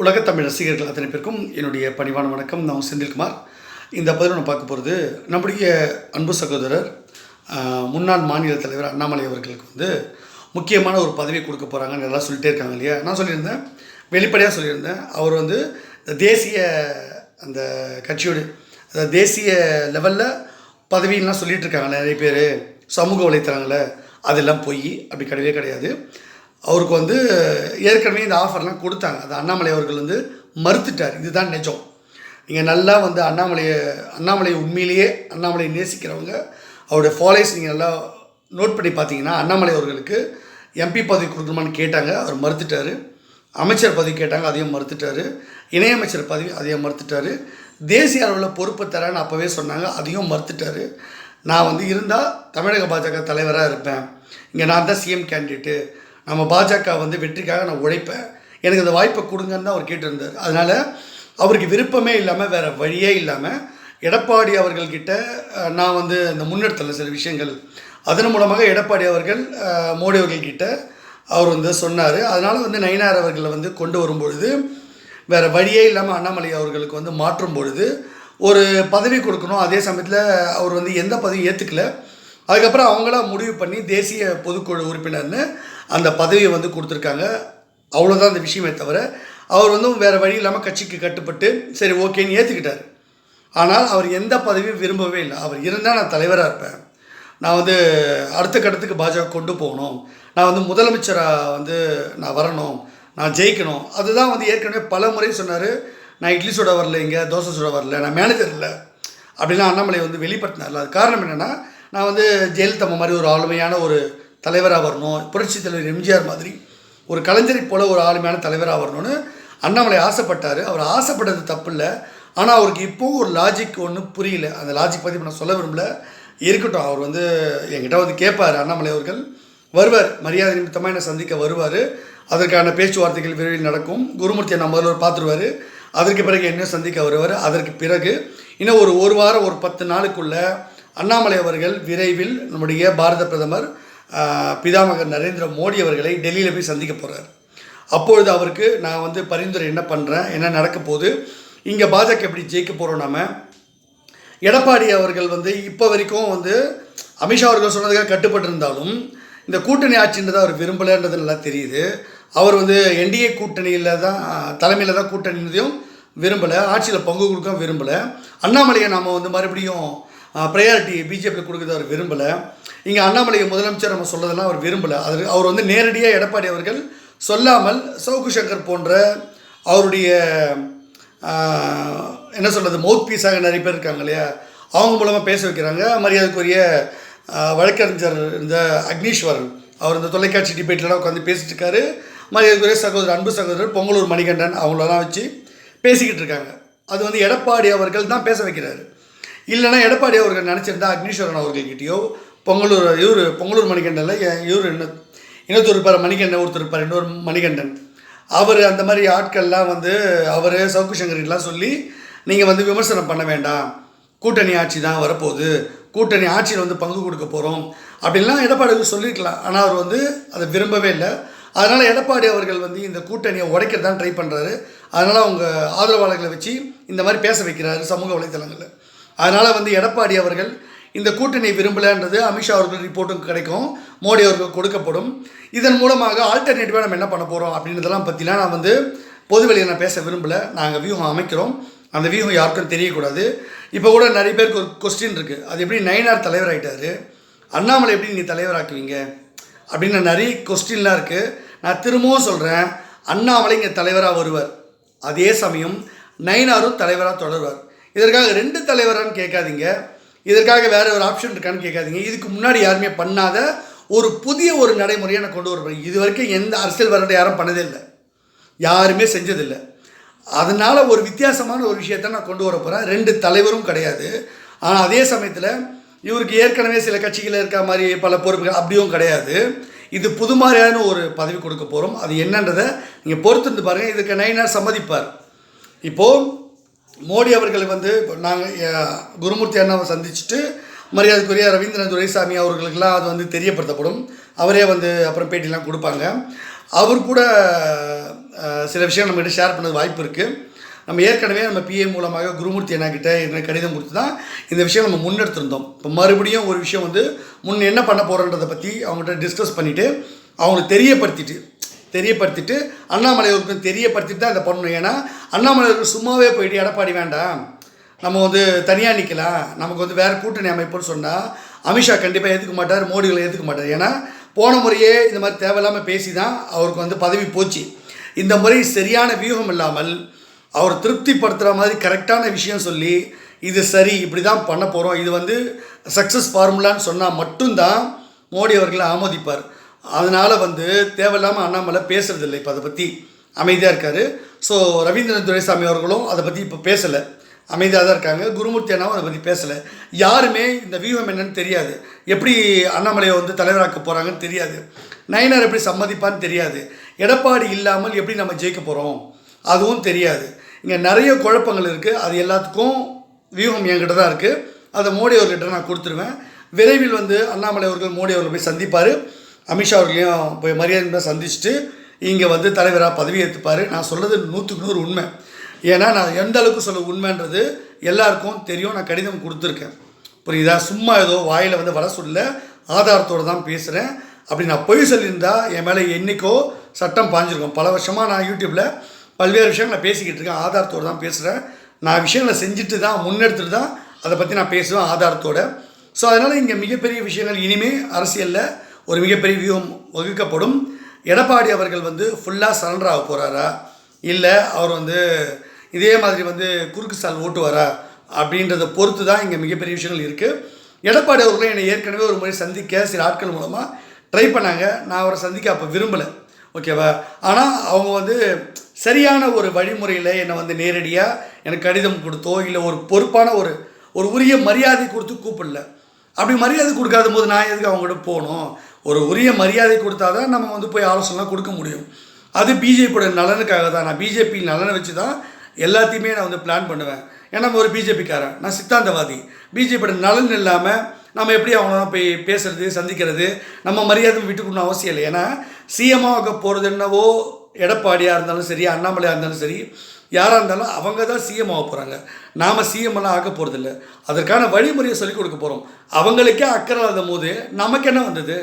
உலகத் தமிழ் ரசிகர்கள் அத்தனை பேருக்கும் என்னுடைய பணிவான வணக்கம். நான் செந்தில்குமார். இந்த பதிவு நான் பார்க்க போகிறது நம்முடைய அன்பு சகோதரர் முன்னாள் மாநில தலைவர் அண்ணாமலை அவர்களுக்கு முக்கியமான ஒரு பதவி கொடுக்க போகிறாங்கன்னு நல்லா சொல்லிட்டே இருக்காங்க இல்லையா. நான் சொல்லியிருந்தேன், வெளிப்படையாக சொல்லியிருந்தேன். அவர் தேசிய அந்த கட்சியோட தேசிய லெவலில் பதவியெல்லாம் சொல்லிகிட்டு இருக்காங்க நிறைய பேர் சமூக வலைத்தளங்களில். அதெல்லாம் போய் அப்படி கிடையவே கிடையாது. அவருக்கு ஏற்கனவே இந்த ஆஃபர்லாம் கொடுத்தாங்க. அது அண்ணாமலை அவர்கள் மறுத்துட்டார். இதுதான் நிஜம். நீங்கள் நல்லா அண்ணாமலை உண்மையிலேயே அண்ணாமலையை நேசிக்கிறவங்க, அவருடைய ஃபாலோவர்ஸ் நீங்கள் நல்லா நோட் பண்ணி பார்த்தீங்கன்னா, அண்ணாமலை அவர்களுக்கு எம்பி பதவி கொடுக்கணுமான்னு கேட்டாங்க, அவர் மறுத்துட்டார். அமைச்சர் பதவி கேட்டாங்க, அதையும் மறுத்துட்டார். இணையமைச்சர் பதவி அதையும் மறுத்துட்டார். தேசிய அளவில் பொறுப்பு தரேன்னு அப்போவே சொன்னாங்க, அதையும் மறுத்துட்டார். நான் இருந்தால் தமிழக பாஜக தலைவராக இருப்பேன், இங்கே நான் தான் சிஎம் கேண்டிடேட்டு, நம்ம பாஜக வெற்றிக்காக நான் உழைப்பேன், எனக்கு அந்த வாய்ப்பை கொடுங்கன்னு தான் அவர் கேட்டிருந்தார். அதனால் அவருக்கு விருப்பமே இல்லாமல் வேறு வழியே இல்லாமல் எடப்பாடி அவர்கள்கிட்ட நான் இந்த முன்னெடுத்தல சில விஷயங்கள், அதன் மூலமாக எடப்பாடி அவர்கள் மோடி அவர்கள்கிட்ட அவர் சொன்னார். அதனால் நயினார் அவர்களை கொண்டு வரும்பொழுது வேறு வழியே இல்லாமல் அண்ணாமலை அவர்களுக்கு மாற்றும் பொழுது ஒரு பதவி கொடுக்கணும். அதே சமயத்தில் அவர் எந்த பதவியும் ஏற்றுக்கல. அதுக்கப்புறம் அவங்களா முடிவு பண்ணி தேசிய பொதுக்குழு உறுப்பினர்னு அந்த பதவியை கொடுத்துருக்காங்க. அவ்வளோதான் அந்த விஷயமே தவிர, அவர் வேறு வழி இல்லாமல் கட்சிக்கு கட்டுப்பட்டு சரி ஓகேன்னு ஏற்றுக்கிட்டார். ஆனால் அவர் எந்த பதவியும் விரும்பவே இல்லை. அவர் இருந்தால் நான் தலைவராக இருப்பேன், நான் அடுத்த கட்டத்துக்கு பாஜக கொண்டு போகணும், நான் முதலமைச்சராக நான் வரணும், நான் ஜெயிக்கணும். அதுதான் ஏற்கனவே பல முறை சொன்னார். நான் இட்லி சுட வரல, இங்கே தோசை சுட வரல, நான் மேனேஜர் இல்லை அப்படிலாம் அண்ணாமலை வெளிப்படுத்தினார்ல. அது காரணம் என்னென்னா, நான் ஜெயலலிதா மாதிரி ஒரு ஆளுமையான ஒரு தலைவராக வரணும், புரட்சி தலைவர் எம்ஜிஆர் மாதிரி ஒரு கலைஞரை போல் ஒரு ஆளுமையான தலைவராக வரணும்னு அண்ணாமலை ஆசைப்பட்டார். அவர் ஆசைப்பட்டது தப்பு இல்லை. ஆனால் அவருக்கு இப்போவும் ஒரு லாஜிக் ஒன்று புரியல. அந்த லாஜிக் பற்றி நான் சொல்ல விரும்பல, இருக்கட்டும். அவர் என்கிட்ட கேட்பார். அண்ணாமலை அவர்கள் வருவார், மரியாதை நிமித்தமாக என்னை சந்திக்க வருவார். அதற்கான பேச்சுவார்த்தைகள் விரைவில் நடக்கும். குருமூர்த்தியை நான் முதல்வர் பார்த்துருவார். அதற்கு பிறகு என்ன சந்திக்க வருவார். அதற்கு பிறகு இன்னும் ஒரு வாரம், ஒரு 10 நாளுக்குள்ளே அண்ணாமலை அவர்கள் விரைவில் நம்முடைய பாரத பிரதமர் பிதாமகர் நரேந்திர மோடி அவர்களை டெல்லியில் போய் சந்திக்க போகிறார். அப்பொழுது அவருக்கு நான் பரிந்துரை என்ன பண்ணுறேன், என்ன நடக்க போகுது, இங்கே பாஜக எப்படி ஜெயிக்க போகிறோம், நம்ம எடப்பாடி அவர்கள் இப்போ வரைக்கும் அமித்ஷா அவர்கள் சொன்னதுக்காக கட்டுப்பட்டு இருந்தாலும் இந்த கூட்டணி ஆட்சின்றதை அவர் விரும்பலைன்றது நல்லா தெரியுது. அவர் என்டிஏ கூட்டணியில் தான் தலைமையில் தான் கூட்டணியதையும் விரும்பலை, ஆட்சியில் பங்கு கொடுக்க விரும்பலை. அண்ணாமலையை நாம் மறுபடியும் ப்ரையாரிட்டி பிஜேபியில் கொடுக்குறது அவர் விரும்பலை. இங்கே அண்ணாமலை முதலமைச்சர் நம்ம சொல்கிறதெல்லாம் அவர் விரும்பலை. அவர் நேரடியாக எடப்பாடி அவர்கள் சொல்லாமல் சவுக்கு சங்கர் போன்ற அவருடைய என்ன சொல்கிறது மவுத் பீஸாக நிறைய பேர் இருக்காங்க இல்லையா, அவங்க மூலமாக பேச வைக்கிறாங்க. மரியாதைக்குரிய வழக்கறிஞர் இந்த அக்னீஸ்வரன் அவர் இந்த தொலைக்காட்சி டிபேட்லாம் உட்காந்து பேசிகிட்டு இருக்காரு. மரியாதைக்குரிய சகோதரர் அன்பு சகோதரர் பொங்கலூர் மணிகண்டன் அவங்களெல்லாம் வச்சு பேசிக்கிட்டு இருக்காங்க. அது எடப்பாடி அவர்கள் தான் பேச வைக்கிறாரு. இல்லைனா எடப்பாடி அவர்கள் நினச்சிருந்தா அக்னீஸ்வரன் அவர்கள்கிட்டயோ பொங்கலூர் மணிகண்டனில் இன்னொருத்தர் இருப்பார், மணிகண்டன் ஒருத்தர் இருப்பார், இன்னொரு மணிகண்டன், அவர் அந்த மாதிரி ஆட்கள்லாம் அவர் சவுக்கு சங்கர்லாம் சொல்லி நீங்கள் விமர்சனம் பண்ண வேண்டாம், கூட்டணி ஆட்சி தான் வரப்போகுது, கூட்டணி ஆட்சியில் பங்கு கொடுக்க போகிறோம் அப்படின்லாம் எடப்பாடி சொல்லியிருக்கலாம். ஆனால் அவர் அதை விரும்பவே இல்லை. அதனால் எடப்பாடி அவர்கள் இந்த கூட்டணியை உடைக்க தான் ட்ரை பண்ணுறாரு. அதனால் அவங்க ஆதரவாளர்களை வச்சு இந்த மாதிரி பேச வைக்கிறாரு சமூக வலைத்தளங்களில். அதனால் எடப்பாடி அவர்கள் இந்த கூட்டணியை விரும்பலைன்றது அமித்ஷா அவர்கள் ரிப்போர்ட்டும் கிடைக்கும், மோடி அவர்கள் கொடுக்கப்படும். இதன் மூலமாக ஆல்டர்னேட்டிவாக நம்ம என்ன பண்ண போகிறோம் அப்படின்றதெல்லாம் பற்றிலாம் நான் பொது வெளியில் நான் பேச விரும்பலை. நாங்கள் வியூகம் அமைக்கிறோம், அந்த வியூகம் யாருக்கும் தெரியக்கூடாது. இப்போ கூட நிறைய பேருக்கு ஒரு கொஸ்டின் இருக்குது, அது எப்படி நயினார் தலைவர் ஆகிட்டார், அண்ணாமலை எப்படி நீங்கள் தலைவராக்குவீங்க அப்படின்னு நிறைய கொஸ்டின்லாம் இருக்குது. நான் திரும்பவும் சொல்கிறேன், அண்ணாமலை இங்கே தலைவராக வருவார், அதே சமயம் நயினாரும் தலைவராக தொடருவார். இதற்காக 2 தலைவரான்னு கேட்காதீங்க, இதற்காக வேறு ஒரு ஆப்ஷன் இருக்கான்னு கேட்காதீங்க. இதுக்கு முன்னாடி யாருமே பண்ணாத ஒரு புதிய ஒரு நடைமுறையை நான் கொண்டு வரப்போகிறேன். இது வரைக்கும் எந்த அரசியல் வரலாறு யாரும் பண்ணதே இல்லை, யாருமே செஞ்சதில்லை. அதனால் ஒரு வித்தியாசமான ஒரு விஷயத்தை நான் கொண்டு வர போகிறேன். 2 தலைவரும் கிடையாது. ஆனால் அதே சமயத்தில் இவருக்கு ஏற்கனவே சில கட்சிகளில் இருக்க மாதிரி பல பொறுப்புகள் அப்படியும் கிடையாது. இது புது மாதிரியான ஒரு பதவி கொடுக்க போகிறோம். அது என்னன்றதை நீங்கள் பொறுத்திருந்து பாருங்கள். இதுக்கு நயினார் சம்மதிப்பார். இப்போது மோடி அவர்கள் நாங்கள் குருமூர்த்தி அண்ணாவை சந்திச்சுட்டு மரியாதைக்குரிய ரவீந்திரநாத் துரைசாமி அவர்களுக்கெல்லாம் அது தெரியப்படுத்தப்படும். அவரே அப்புறம் பேட்டிலாம் கொடுப்பாங்க. அவர் கூட சில விஷயம் நம்மகிட்ட ஷேர் பண்ணது வாய்ப்பு இருக்குது. நம்ம ஏற்கனவே நம்ம பிஏ மூலமாக குருமூர்த்தி அண்ணாக்கிட்ட என்ன கடிதம் கொடுத்து தான் இந்த விஷயம் நம்ம முன்னெடுத்திருந்தோம். இப்போ மறுபடியும் ஒரு விஷயம் வந்து என்ன பண்ண போகிறோன்றதை பற்றி அவங்ககிட்ட டிஸ்கஸ் பண்ணிவிட்டு அவங்களுக்கு தெரியப்படுத்திட்டு அண்ணாமலை அவர்களுக்கு தெரியப்படுத்திட்டு தான் இதை பண்ணணும். ஏன்னா அண்ணாமலை அவர்கள் சும்மாவே போயிட்டு எடப்பாடி வேண்டாம், நம்ம வந்து தனியாக நிற்கலாம், நமக்கு வந்து வேறு கூட்டணி அமைப்புன்னு சொன்னால் அமித்ஷா கண்டிப்பாக ஏற்றுக்க மாட்டார், மோடிகளை ஏற்றுக்க மாட்டார். ஏன்னா போன முறையே இந்த மாதிரி தேவையில்லாமல் பேசி தான் அவருக்கு வந்து பதவி போச்சு. இந்த முறை சரியான வியூகம் இல்லாமல் அவர் திருப்திப்படுத்துகிற மாதிரி கரெக்டான விஷயம் சொல்லி இது சரி இப்படி தான் பண்ண போகிறோம், இது வந்து சக்ஸஸ் ஃபார்முலான்னு சொன்னால் மட்டும்தான் மோடி அவர்களை ஆமோதிப்பார். அதனால் வந்து தேவையில்லாமல் அண்ணாமலை பேசுகிறதில்லை, இப்போ அதை பற்றி அமைதியாக இருக்கார். ஸோ ரவீந்திரன் துரைசாமி அவர்களும் அதை பற்றி இப்போ பேசலை, அமைதியாக தான் இருக்காங்க. குருமூர்த்தி அண்ணாவும் அதை பற்றி பேசலை. யாருமே இந்த வியூகம் என்னன்னு தெரியாது, எப்படி அண்ணாமலையை வந்து தலைவராக்க போகிறாங்கன்னு தெரியாது, நயினார் எப்படி சம்மதிப்பான்னு தெரியாது, எடப்பாடி இல்லாமல் எப்படி நம்ம ஜெயிக்க போகிறோம் அதுவும் தெரியாது. இங்கே நிறைய குழப்பங்கள் இருக்குது. அது எல்லாத்துக்கும் வியூகம் என்கிட்ட தான் இருக்குது. அதை மோடி அவர்கிட்ட நான் கொடுத்துருவேன். விரைவில் வந்து அண்ணாமலை அவர்கள் மோடி அவர்கள் போய் சந்திப்பார், அமித்ஷா அவர்களையும் போய் மரியாதை சந்திச்சுட்டு இங்கே வந்து தலைவராக பதவி ஏற்றுப்பார். நான் சொல்கிறது 100க்கு 100 உண்மை. ஏன்னா நான் எந்த அளவுக்கு சொல்ல உண்மைன்றது எல்லாருக்கும் தெரியும். நான் கடிதம் கொடுத்துருக்கேன், புரியுதா? சும்மா ஏதோ வாயில் வந்து வர சொல்ல ஆதாரத்தோடு தான் பேசுகிறேன். அப்படி நான் பொய் சொல்லியிருந்தா என் மேலே என்றைக்கோ சட்டம் பாஞ்சிருக்கோம். பல வருஷமாக நான் யூடியூப்பில் பல்வேறு விஷயங்கள் நான் பேசிக்கிட்டு இருக்கேன், ஆதாரத்தோடு தான் பேசுகிறேன். நான் விஷயங்களை செஞ்சுட்டு தான் முன்னெடுத்துட்டு தான் அதை பற்றி நான் பேசுவேன் ஆதாரத்தோடு. ஸோ அதனால் இங்கே மிகப்பெரிய விஷயங்கள் இனிமேல் அரசியலில் ஒரு மிகப்பெரிய வியூகம் வகுக்கப்படும். எடப்பாடி அவர்கள் வந்து ஃபுல்லாக சரண்டர் ஆக போகிறாரா, இல்லை அவர் வந்து இதே மாதிரி வந்து குறுக்கு சால் ஓட்டுவாரா அப்படின்றத பொறுத்து தான் இங்கே மிகப்பெரிய விஷயங்கள் இருக்குது. எடப்பாடி அவர்களும் என்னை ஏற்கனவே ஒரு முறை சந்திக்க சில ஆட்கள் மூலமாக ட்ரை பண்ணாங்க. நான் அவரை சந்திக்க அப்போ விரும்பலை, ஓகேவா? ஆனால் அவங்க வந்து சரியான ஒரு வழிமுறையில் என்னை வந்து நேரடியாக எனக்கு கடிதம் கொடுத்தோ இல்லை ஒரு பொறுப்பான ஒரு உரிய மரியாதை கொடுத்து கூப்பிடல. அப்படி மரியாதை கொடுக்காத போது நான் எதுக்கு அவங்ககிட்ட போகணும்? ஒரு உரிய மரியாதை கொடுத்தா தான் நம்ம வந்து போய் ஆலோசனைலாம் கொடுக்க முடியும். அது பிஜேபியோட நலனுக்காக தான். நான் பிஜேபி நலனை வச்சு தான் எல்லாத்தையுமே நான் வந்து பிளான் பண்ணுவேன். ஏன்னா நம்ம ஒரு பிஜேபிக்காரன், நான் சித்தாந்தவாதி. பிஜேபியோட நலன் இல்லாமல் நம்ம எப்படி அவங்கள போய் பேசுறது சந்திக்கிறது, நம்ம மரியாதை விட்டுக்கணும் அவசியம் இல்லை. ஏன்னா சிஎம்மாக போகிறது என்னவோ எடப்பாடியாக இருந்தாலும் சரி, அண்ணாமலையாக இருந்தாலும் சரி, யாராக இருந்தாலும் அவங்க தான் சிஎம் ஆக போகிறாங்க. நாம் சிஎம்மெல்லாம் ஆக போகிறதில்ல. அதற்கான வழிமுறையை சொல்லிக் கொடுக்க போகிறோம். அவங்களுக்கே அக்கறை இல்லாத போது நமக்கு என்ன வந்தது?